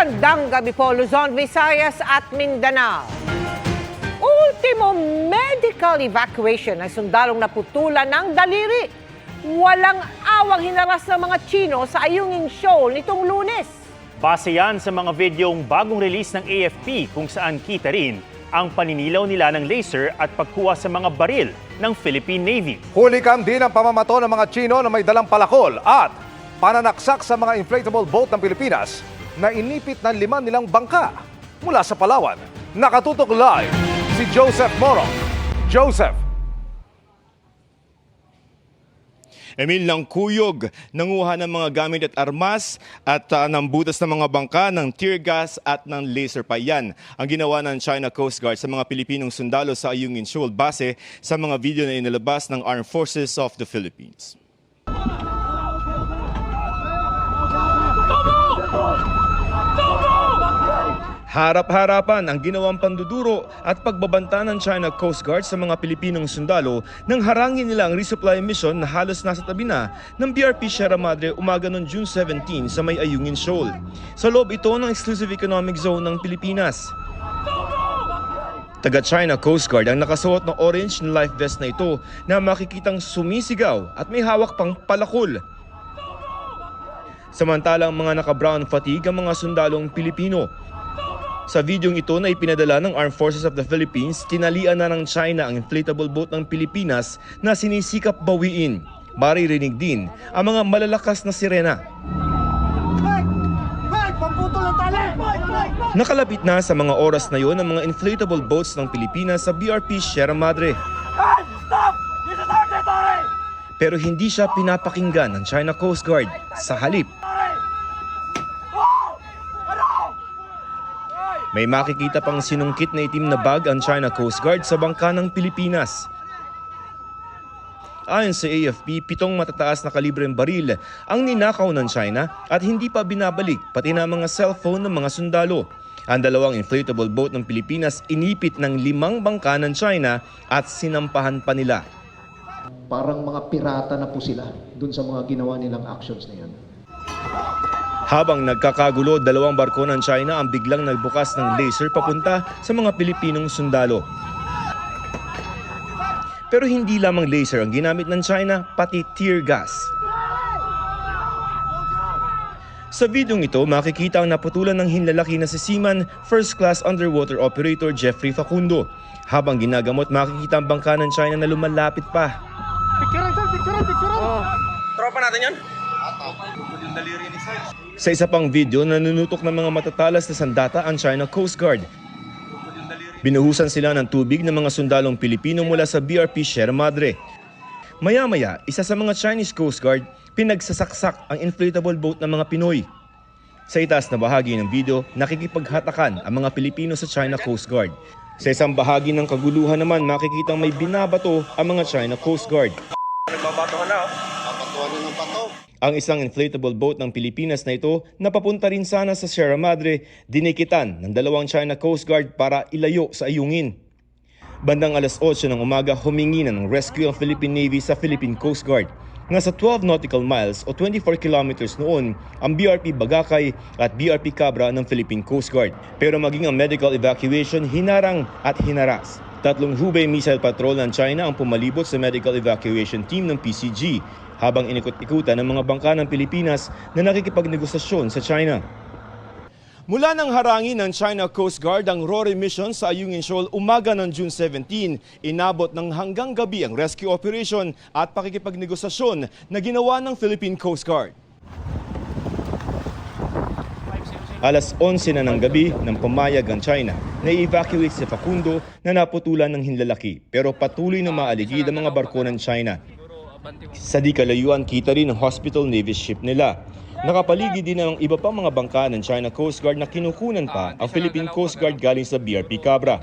Magandang gabi po, Luzon, Visayas at Mindanao. Ultimo medical evacuation ng sundalong naputulan ng daliri. Walang awang hinaras ng mga Chino sa Ayungin Shoal nitong Lunes. Base yan sa mga videong bagong release ng AFP kung saan kita rin ang paninilaw nila ng laser at pagkuha sa mga baril ng Philippine Navy. Hulikam din ang pamamato ng mga Chino na may dalang palakol at pananaksak sa mga inflatable boat ng Pilipinas na inipit ng 5 nilang bangka mula sa Palawan. Nakatutok live si Joseph Moro. Joseph. Emil, ng kuyog, nanguha ng mga gamit at armas at ng butas ng mga bangka, ng tear gas at ng laser pa. Yan ang ginawa ng China Coast Guard sa mga Pilipinong sundalo sa Ayungin Shoal base sa mga video na inilabas ng Armed Forces of the Philippines. Harap-harapan ang ginawang panduduro at pagbabanta ng China Coast Guard sa mga Pilipinong sundalo nang harangin nila ang resupply mission na halos nasa tabi na ng BRP Sierra Madre umaga noong June 17 sa may Ayungin Shoal. Sa loob ito ng Exclusive Economic Zone ng Pilipinas. Taga-China Coast Guard ang nakasuot ng orange na life vest na ito na makikitang sumisigaw at may hawak pang palakol. Samantalang mga naka-brown fatigue ang mga sundalong Pilipino. Sa videong ito na ipinadala ng Armed Forces of the Philippines, tinalian na ng China ang inflatable boat ng Pilipinas na sinisikap bawiin. Maririnig din ang mga malalakas na sirena. Nakalapit na sa mga oras na yon ang mga inflatable boats ng Pilipinas sa BRP Sierra Madre. Pero hindi siya pinapakinggan ng China Coast Guard. Sa halip, may makikita pang sinungkit na itim na bag ang China Coast Guard sa bangka ng Pilipinas. Ayon sa AFP, 7 matataas na kalibreng baril ang ninakaw ng China at hindi pa binabalik pati na mga cellphone ng mga sundalo. Ang 2 inflatable boat ng Pilipinas inipit ng 5 bangka ng China at sinampahan pa nila. Parang mga pirata na po sila dun sa mga ginawa nilang actions na yan. Habang nagkakagulo, 2 barko ng China ang biglang nagbukas ng laser papunta sa mga Pilipinong sundalo. Pero hindi lamang laser ang ginamit ng China, pati tear gas. Sa videong ito, makikita ang naputulan ng hinlalaki na si Seaman First Class Underwater Operator Jeffrey Facundo. Habang ginagamot, makikita ang bangka ng China na lumalapit pa. Tropa natin yan? Sa isa pang video, nanunutok ng mga matatalas na sandata ang China Coast Guard. Binuhusan sila ng tubig ng mga sundalong Pilipino mula sa BRP Sierra Madre. Maya-maya, isa sa mga Chinese Coast Guard, pinagsasaksak ang inflatable boat ng mga Pinoy. Sa itaas na bahagi ng video, nakikipaghatakan ang mga Pilipino sa China Coast Guard. Sa isang bahagi ng kaguluhan naman, makikitang may binabato ang mga China Coast Guard. Nagbabatuhan na, Ang isang inflatable boat ng Pilipinas na ito na papunta rin sana sa Sierra Madre, dinikitan ng 2 China Coast Guard para ilayo sa Ayungin. Bandang alas 8 ng umaga, humingi na ng rescue ang Philippine Navy sa Philippine Coast Guard. Nasa 12 nautical miles o 24 kilometers noon ang BRP Bagakay at BRP Cabra ng Philippine Coast Guard. Pero maging ang medical evacuation, hinarang at hinaras. 3 Hubei missile patrol ng China ang pumalibot sa medical evacuation team ng PCG habang inikot-ikutan ng mga bangka ng Pilipinas na nakikipagnegosasyon sa China. Mula nang harangin ng China Coast Guard ang RORE mission sa Ayungin Shoal umaga ng June 17, inabot ng hanggang gabi ang rescue operation at pakikipagnegosasyon na ginawa ng Philippine Coast Guard. Alas 11 na ng gabi nang pumayag ang China na i-evacuate si Facundo na naputulan ng hinlalaki pero patuloy na maaligid ang mga barko ng China. Sa di kalayuan, kita rin ang Hospital Navy ship nila. Nakapaligid din ang iba pang mga bangka ng China Coast Guard na kinukunan pa ang Philippine Coast Guard galing sa BRP Cabra.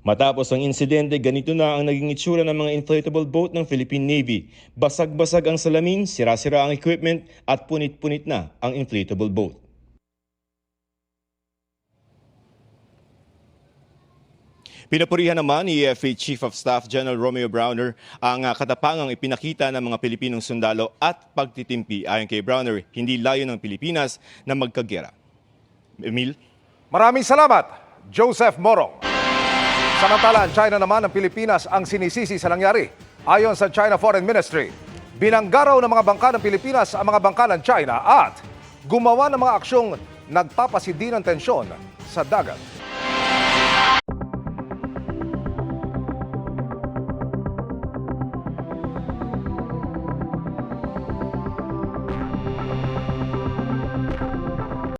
Matapos ang insidente, ganito na ang naging itsura ng mga inflatable boat ng Philippine Navy. Basag-basag ang salamin, sira-sira ang equipment at punit-punit na ang inflatable boat. Pinapurihan naman ni EFA Chief of Staff General Romeo Browner ang katapangang ipinakita ng mga Pilipinong sundalo at pagtitimpi. Ayon kay Browner, hindi layo ng Pilipinas na magkagera. Emil? Maraming salamat, Joseph Morong. Samantala, ang China naman ng Pilipinas ang sinisisi sa nangyari. Ayon sa China Foreign Ministry, binanggaraw ng mga bangka ng Pilipinas ang mga bangka ng China at gumawa ng mga aksyong nagpapasindi ng tensyon sa dagat.